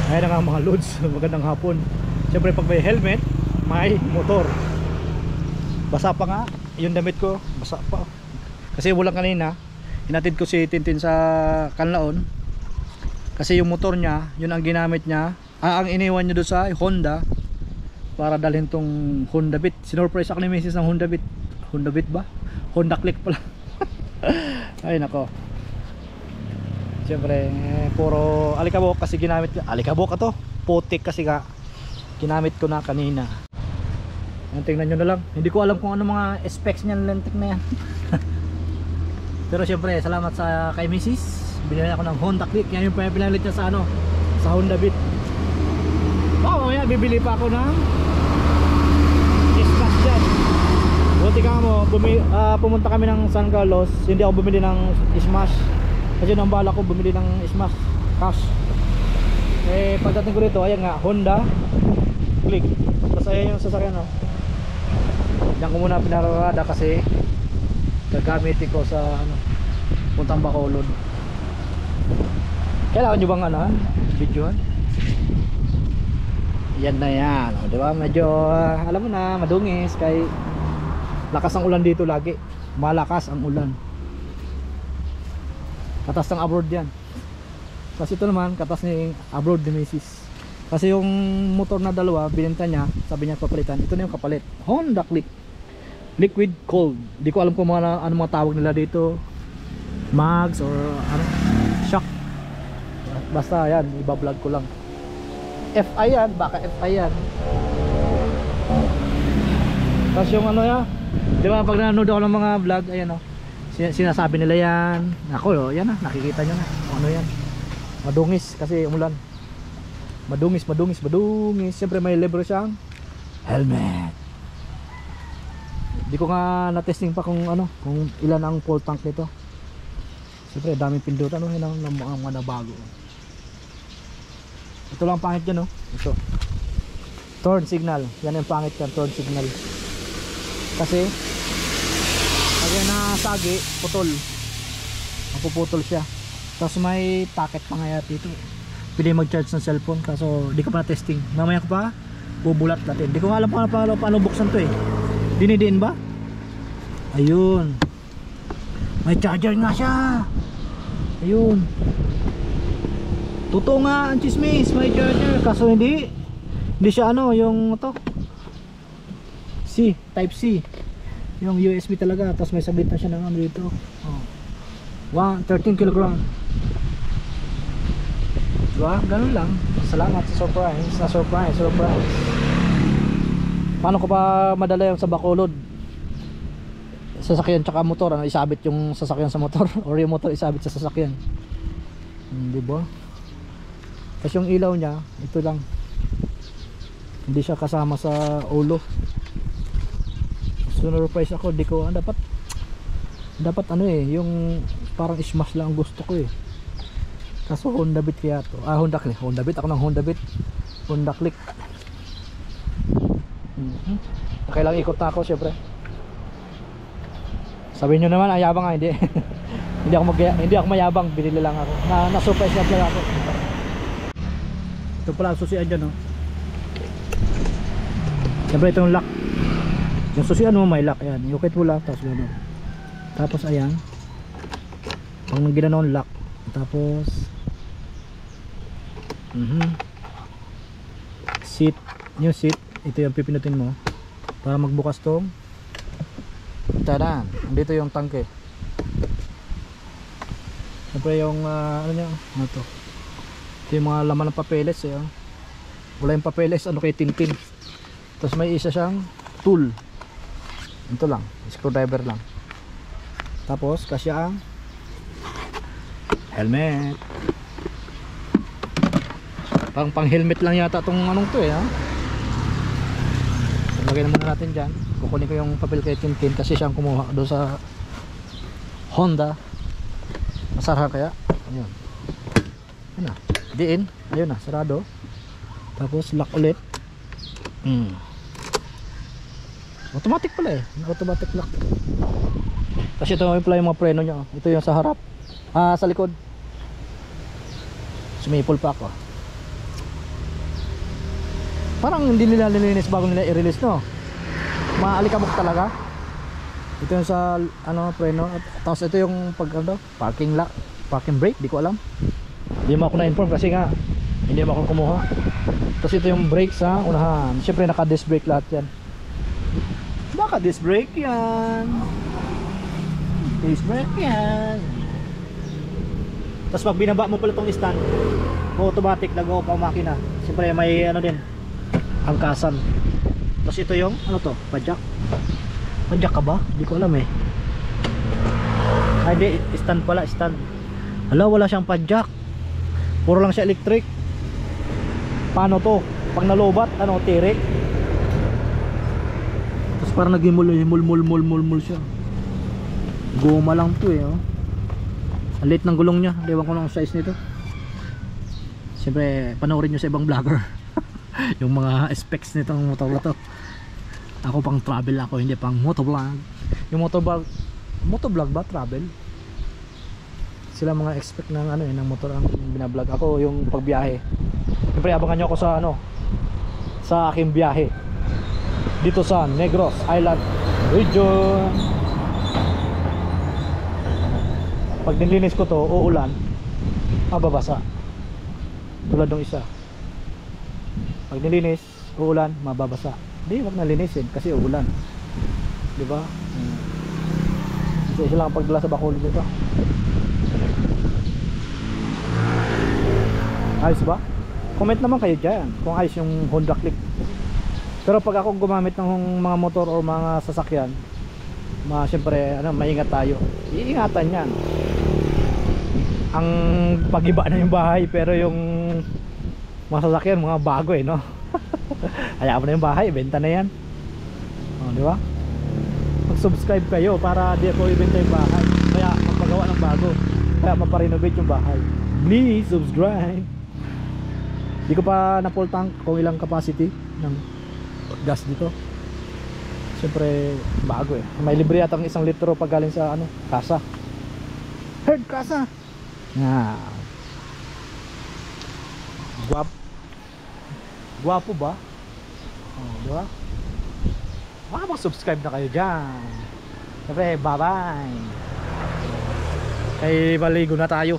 Ayan na nga mga loads. Magandang hapon. Siyempre pag may helmet, may motor. Basa pa nga yung damit ko, basa pa. Kasi walang kanina, hinatid ko si Tintin sa Kanlaon. Kasi yung motor niya, yun ang ginamit niya. Ang iniwan niya doon sa Honda para dalhin tong Honda Beat. Sinurprise ako ni Mrs. ng Honda Beat. Honda Beat ba? Honda Click pala. Ay nako. Siyempre puro alikabok kasi ginamit ko. Alikabok to, putik kasi ka ginamit ko na kanina. Tingnan nyo na lang. Hindi ko alam kung ano mga specs niyan, lentik na yan. Pero siyempre salamat sa kay Mrs. Binili ako ng Honda Click. Yan yung pinalit niya sa ano, sa Honda Beat. Mamaya bibili pa ako ng Smash dyan. Buti ka mo, pumunta kami ng San Carlos. Hindi ako bumili ng Smash kasi nang bala ko bumili ng Smash cash. Pagdating ko dito, ayan nga, Honda Click. Tapos ayan yung sasakyan, no? Diyan ko muna pinararada kasi gagamitin ko sa ano, puntang Bacolod. Kailangan nyo bang ano, videohan? Yan na yan, o, diba? Medyo alam mo na, madungis kay lakas ang ulan dito lagi. Malakas ang ulan. Katas ng abroad yan. Kasi ito naman, katas ni abroad ni Mrs. Kasi yung motor na dalawa, binenta niya, sabi niya papalitan. Ito na yung kapalit, Honda Click Liquid Cold. Di ko alam kung ano mga tawag nila dito, mags or ano, shock. Basta yan, iba-vlog ko lang. FI yan, baka FI yan. Tapos yung ano yan, di ba pag nanonood ako ng mga vlog, ayan o, sinasabi nila yan. Ako, yan na, nakikita nyo na ano yan. Madungis kasi umulan. Madungis. Siyempre may libro siyang helmet. Di ko nga na-testing pa kung ano, kung ilan ang full tank nito. Siyempre daming pindutan, ano, yun ang mga nabago. Ito lang pangit yan, no? Ito turn signal, yan yung pangit yan, turn signal. Kasi pag yan nasagi, putol, mapuputol siya. Tapos may packet pa nga yata dito, pwede mag-charge ng cellphone. Kaso di ko pa na-testing, mamaya ko pa bubulat natin. Di ko nga alam paano buksan to eh. Dinidiin ba? Ayun, may charger nga siya. Ayun, totoo nga ang chismis, may charger. Kaso hindi siya ano, yung to type C, yung USB talaga. Tapos may sabit na siya ng ano dito, 13 kg. Diba? Ganun lang. Salamat sa surprise. Paano ko pa madala yung sa Bacolod? Sasakyan tsaka motor, ano, isabit yung sasakyan sa motor or yung motor isabit sa sasakyan. Diba? Kasi yung ilaw niya, ito lang, hindi siya kasama sa ulo. Surprise ako, di ko dapat ano eh, yung parang Smash lang ang gusto ko eh. Kaso Honda Beat kaya to. Honda Click. Honda Beat, ako ng Honda Beat. Honda Click. Kailang ikot na ako syempre. Sabihin nyo naman, ayabang nga, hindi. hindi ako mayabang, binili lang ako. Na-surprise na pala ako. Ito pala ang susian dyan, no? Siyempre ito yung lock. Yung susian mo may lock, ayan. Yukit mo lang, tapos gano'n. Tapos ayan, pag ginanong lock, tapos seat, yung seat, ito yung pipinutin mo para magbukas tong tadan. Dito yung tangke. Siyempre yung ano nyo, ano to, ito yung mga laman ng papeles eh, wala yung papeles, ano kay Tintin. Tapos may isa siyang tool, ito lang, screwdriver lang. Tapos kasi ang helmet, pang helmet lang yata tong anong to eh, lagay naman natin dyan. Kukunin ko yung papel kay Tintin kasi siyang kumuha doon sa Honda. Masarap kaya, ayun, ayun na, diin, ayun na, sarado. Tapos lock ulit. Automatic pala eh, automatic lock. Kasi ito pala yung mga preno nya. Ito yung sa harap, sa likod. Sumipol pa ako. Parang hindi nila nilinis bago nila i-release, no? Maalikabok talaga. Ito yung sa ano, preno. Tapos ito yung pag ano, parking lock, parking brake, di ko alam. Hindi mo ako na-inform kasi nga hindi mo ako kumuha. Tapos ito yung brake sa unahan. Siyempre naka disc brake lahat yan. Naka disc brake yan. Disc brake yan. Tapos pag binaba mo pala itong stand, automatic nag-off ang makina. Siyempre may ano din, angkasan. Tapos ito yung ano to, padjak. Padjak ka ba? Hindi ko alam eh. Ay di, stand pala, stand. Hala, wala siyang padjak. Puro lang siya electric. Paano to? Pag nalobat, ano, tirik. Tapos parang nag-mul siya. Goma lang to eh, oh. Ang liit ng gulong niya. Ewan ko lang size nito. Siyempre, panoorin nyo sa ibang vlogger. Yung mga specs nitong motor na to. Ako pang travel ako, hindi pang motovlog. Yung motovlog ba? Travel? Sila mga expect ng ano ng motor ang binablog. Ako yung pagbiyahe. Siyempre abangan nyo ako sa ano, sa aking biyahe dito sa Negros Island region. Pag nilinis ko to, uulan, mababasa. Tulad ng isa. Pag nilinis, uulan, mababasa. Hindi, wag na linisin kasi uulan. Di ba? Isa lang pagdala sa bakulod nito. Ayos ba? Comment naman kayo dyan kung ayos yung Honda Click. Pero pag ako gumamit ng mga motor o mga sasakyan, siyempre ano, maingat tayo. Iingatan yan. Ang pag-iba na yung bahay, pero yung mga sasakyan, mga bago eh, no? Hayaan mo na yung bahay, benta na yan. O, di ba? Mag-subscribe kayo para di ako ibenta yung bahay. Kaya magpagawa ng bago. Kaya maparenovate yung bahay. Please subscribe. Di ko pa na full tank kung ilang capacity ng gas dito. Siyempre bago eh. May libre atang 1 litro pag galing sa ano, kasa. Herd kasa. Guwapo ba? Oh, di ba? Mag-subscribe na kayo dyan. Siyempre, bye bye. Kay baligo na tayo.